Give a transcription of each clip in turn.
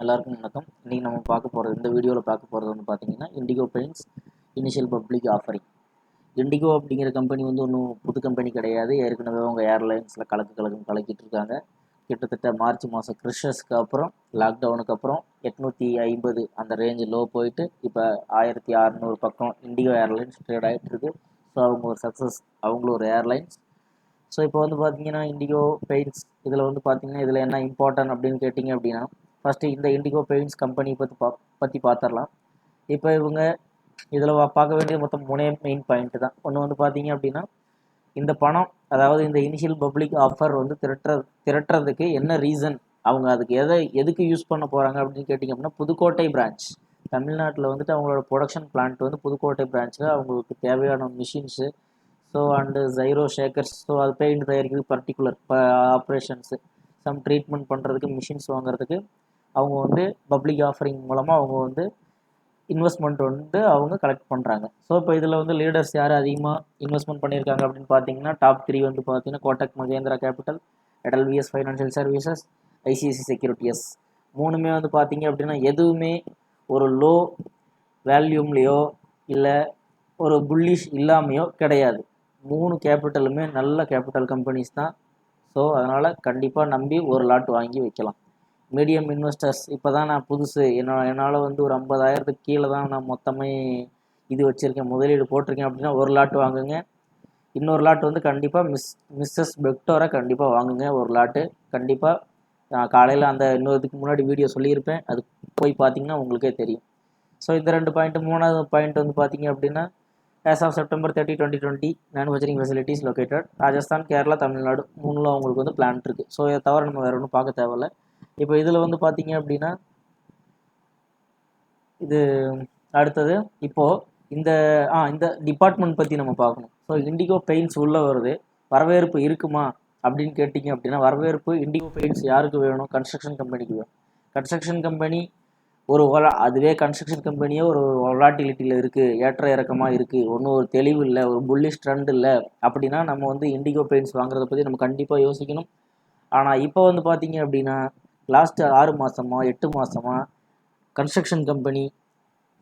எல்லாருக்கும் வணக்கம். இன்றைக்கி நம்ம இந்த வீடியோவில் பார்க்க போகிறது வந்து பார்த்தீங்கன்னா indigo paints initial public offering. Indigo அப்படிங்கிற கம்பெனி வந்து ஒன்றும் புது கம்பெனி கிடையாது. ஏற்கனவே அவங்க ஏர்லைன்ஸில் கலக்கிட்டு இருக்காங்க. கிட்டத்தட்ட மார்ச் மாதம் கிறிஸ்மஸ்க்கு அப்புறம் லாக்டவுனுக்கு அப்புறம் 850 அந்த ரேஞ்சு லோ போயிட்டு இப்போ 1600 பக்கம் இண்டிகோ ஏர்லைன்ஸ் ட்ரேட் ஆகிட்டு இருக்கு. ஸோ அவங்க ஒரு சக்ஸஸ், அவங்களும் ஒரு ஏர்லைன்ஸ். ஸோ இப்போ வந்து பார்த்தீங்கன்னா இண்டிகோ பெயிண்ட்ஸ் இதில் வந்து பார்த்தீங்கன்னா இதில் என்ன இம்பார்ட்டன்ட் அப்படின்னு கேட்டிங்க அப்படின்னா, ஃபஸ்ட்டு இந்த இண்டிகோ பெயிண்ட்ஸ் கம்பெனி பற்றி பார்த்துடலாம். இப்போ இவங்க இதில் பார்க்க வேண்டிய மொத்தம் 3 மெயின் பாயிண்ட்டு தான். ஒன்று வந்து பார்த்தீங்க அப்படின்னா, இந்த பணம், அதாவது இந்த இனிஷியல் பப்ளிக் ஆஃபர் வந்து திரட்டுறதுக்கு என்ன ரீசன், அவங்க அதுக்கு எதுக்கு யூஸ் பண்ண போகிறாங்க அப்படின்னு கேட்டிங்க அப்படின்னா, புதுக்கோட்டை பிரான்ச் தமிழ்நாட்டில் வந்துட்டு அவங்களோட ப்ரொடக்ஷன் பிளான்ட் வந்து புதுக்கோட்டை பிரான்ச்சில் அவங்களுக்கு தேவையான machines, so and gyro Shakers, so அது பெயிண்ட் தயாரிக்கிறது பர்டிகுலர் ஆப்ரேஷன்ஸு, சம் ட்ரீட்மெண்ட் பண்ணுறதுக்கு மிஷின்ஸ் வாங்குறதுக்கு அவங்க வந்து பப்ளிக் ஆஃபரிங் மூலமாக அவங்க வந்து இன்வெஸ்ட்மெண்ட் வந்து அவங்க கலெக்ட் பண்ணுறாங்க. ஸோ இப்போ இதில் வந்து லீடர்ஸ் யார் அதிகமாக இன்வெஸ்ட்மெண்ட் பண்ணியிருக்காங்க அப்படின்னு பார்த்தீங்கன்னா, டாப் 3 வந்து பார்த்தீங்கன்னா Kotak Mahindra capital, Edelweiss financial services, ICICI securities. மூணுமே வந்து பார்த்தீங்க அப்படின்னா எதுவுமே ஒரு லோ வேல்யூம்லேயோ இல்லை ஒரு புல்லிஷ் இல்லாமையோ கிடையாது. 3 கேபிட்டலுமே நல்ல கேபிட்டல் கம்பெனிஸ் தான். ஸோ அதனால் கண்டிப்பாக நம்பி ஒரு லாட் வாங்கி வைக்கலாம். மீடியம் இன்வெஸ்டர்ஸ், இப்போ தான் நான் புதுசு, என்னால் வந்து ஒரு 50,000க்கு கீழே தான் நான் மொத்தமே இது வச்சுருக்கேன், முதலீடு போட்டிருக்கேன் அப்படின்னா ஒரு லாட் வாங்குங்க. இன்னொரு லாட் வந்து கண்டிப்பாக மிஸ்ஸஸ் பெக்டோரை கண்டிப்பாக வாங்குங்க. ஒரு லாட்டு கண்டிப்பாக நான் காலையில் அந்த இன்னொருத்துக்கு முன்னாடி வீடியோ சொல்லியிருப்பேன், அது போய் பார்த்தீங்கன்னா உங்களுக்கே தெரியும். ஸோ இந்த 2 பாயிண்ட்டு. 3வது பாயிண்ட் வந்து பார்த்தீங்க அப்படின்னா, as of September 30, 2020 manufacturing facilities located Rajasthan, Kerala, Tamil Nadu 3ல அவங்களுக்கு வந்து பிளான் இருக்குது. ஸோ இதை தவிர நம்ம வேறு ஒன்றும் பார்க்க தேவையில்லை. இப்போ இதில் வந்து பார்த்தீங்க அப்படின்னா இது அடுத்தது இப்போது இந்த டிபார்ட்மெண்ட் பற்றி நம்ம பார்க்கணும். ஸோ இண்டிகோ பெயிண்ட்ஸ் உள்ளே வருது, வரவேற்பு இருக்குமா அப்படின்னு கேட்டிங்க அப்படின்னா, வரவேற்பு இண்டிகோ பெயிண்ட்ஸ் யாருக்கு வேணும்? கன்ஸ்ட்ரக்ஷன் கம்பெனிக்கு வேணும். கன்ஸ்ட்ரக்ஷன் கம்பெனி அதுவே கன்ஸ்ட்ரக்ஷன் கம்பெனியே ஒரு வொலாட்டிலிட்டியில் இருக்குது, ஏற்ற இறக்கமாக இருக்குது, ஒன்றும் ஒரு தெளிவு இல்லை, ஒரு புல்லிஷ் ட்ரெண்ட் இல்லை அப்படின்னா நம்ம வந்து இண்டிகோ பெயிண்ட்ஸ் வாங்குறத பற்றி நம்ம கண்டிப்பாக யோசிக்கணும். ஆனால் இப்போ வந்து பார்த்தீங்க அப்படின்னா லாஸ்ட்டு 6 மாதமா 8 மாதமா கன்ஸ்ட்ரக்ஷன் கம்பெனி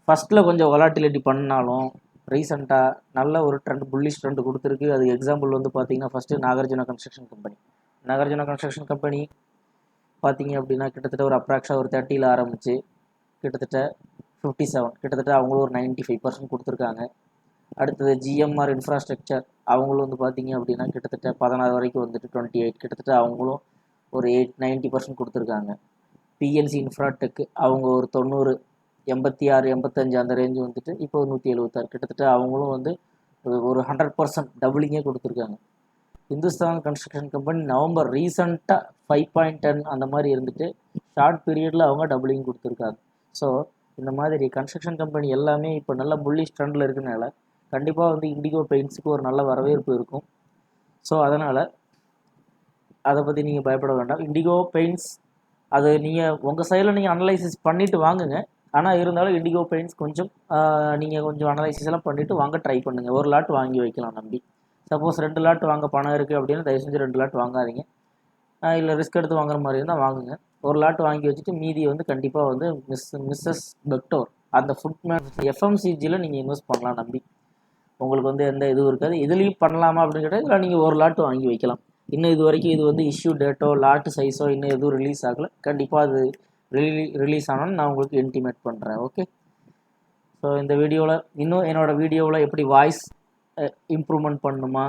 ஃபஸ்ட்டில் கொஞ்சம் வொலாட்டிலிட்டி பண்ணாலும் ரீசெண்டாக நல்ல ஒரு புல்லிஷ் ட்ரெண்ட் கொடுத்துருக்கு. அது எக்ஸாம்பிள் வந்து பார்த்தீங்கன்னா ஃபஸ்ட்டு நாகார்ஜுனா கன்ஸ்ட்ரக்ஷன் கம்பெனி பார்த்தீங்க அப்படின்னா கிட்டத்தட்ட ஒரு அப்ராக்ஸாக ஒரு 30ல் ஆரம்பித்து கிட்டத்தட்ட 57, கிட்டத்தட்ட அவங்களும் ஒரு 95% கொடுத்துருக்காங்க. அடுத்தது ஜிஎம்ஆர் இன்ஃப்ராஸ்ட்ரக்சர், அவங்களும் வந்து பார்த்தீங்க அப்படின்னா கிட்டத்தட்ட 16 வரைக்கும் வந்துட்டு 28, கிட்டத்தட்ட அவங்களும் ஒரு 90% கொடுத்துருக்காங்க. பிஎன்சி இன்ஃப்ராடெக் அவங்க ஒரு 90, 86, 85 அந்த ரேஞ்சு வந்துட்டு இப்போ 176, கிட்டத்தட்ட அவங்களும் வந்து ஒரு 100% டபுளிங்கே கொடுத்துருக்காங்க. இந்துஸ்தான் கன்ஸ்ட்ரக்ஷன் கம்பெனி நவம்பர் ரீசண்டாக 5.10 அந்த மாதிரி இருந்துட்டு ஷார்ட் பீரியடில் அவங்க டபுளிங் கொடுத்துருக்காங்க. ஸோ இந்த மாதிரி கன்ஸ்ட்ரக்ஷன் கம்பெனி எல்லாமே இப்போ நல்ல புல்லிஷ் ட்ரெண்டில் இருக்கனால கண்டிப்பாக வந்து இண்டிகோ பெயிண்ட்ஸுக்கு ஒரு நல்ல வரவேற்பு இருக்கும். ஸோ அதனால் அதை பற்றி நீங்கள் பயப்பட வேண்டாம். இண்டிகோ பெயிண்ட்ஸ் அது நீங்கள் உங்கள் சைடில் நீங்கள் அனலைசிஸ் பண்ணிவிட்டு வாங்குங்க. ஆனால் இருந்தாலும் இண்டிகோ பெயிண்ட்ஸ் நீங்கள் கொஞ்சம் அனலைசிஸ் எல்லாம் பண்ணிவிட்டு வாங்க ட்ரை பண்ணுங்கள். ஒரு லாட் வாங்கி வைக்கலாம் நம்பி. சப்போஸ் 2 லாட் வாங்க பணம் இருக்குது அப்படின்னா தயவு செஞ்சு 2 லாட் வாங்காதீங்க. இல்லை ரிஸ்க் எடுத்து வாங்குற மாதிரி இருந்தால் வாங்குங்க. ஒரு லாட் வாங்கி வச்சுட்டு மீதியை வந்து கண்டிப்பாக வந்து மிஸ்ஸஸ் பெக்டோர் அந்த ஃபுட்மேன் எஃப்எம்சிஜியில் நீங்கள் இன்வெஸ்ட் பண்ணலாம் நம்பி. உங்களுக்கு வந்து எந்த இதுவும் இருக்காது. இதுலேயும் பண்ணலாமா அப்படின்னு கேட்டால் இதில் நீங்கள் ஒரு லாட் வாங்கி வைக்கலாம். இன்னும் இது வரைக்கும் இது வந்து இஷ்யூ டேட்டோ லாட்டு சைஸோ இன்னும் எதுவும் ரிலீஸ் ஆகலை. கண்டிப்பாக அது ரிலீஸ் ஆனாலும் நான் உங்களுக்கு இன்டிமேட் பண்ணுறேன். ஓகே. ஸோ இந்த வீடியோவில் இன்னும் என்னோடய வீடியோவில் எப்படி வாய்ஸ் இம்ப்ரூவ்மெண்ட் பண்ணணுமா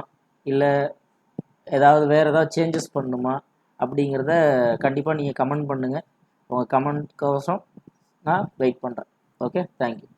இல்லை வேறு ஏதாவது சேஞ்சஸ் பண்ணணுமா அப்படிங்கிறத கண்டிப்பாக நீங்கள் கமெண்ட் பண்ணுங்கள். உங்கள் கமெண்ட்கோசம் நான் வெயிட் பண்ணுறேன். Okay, thank you.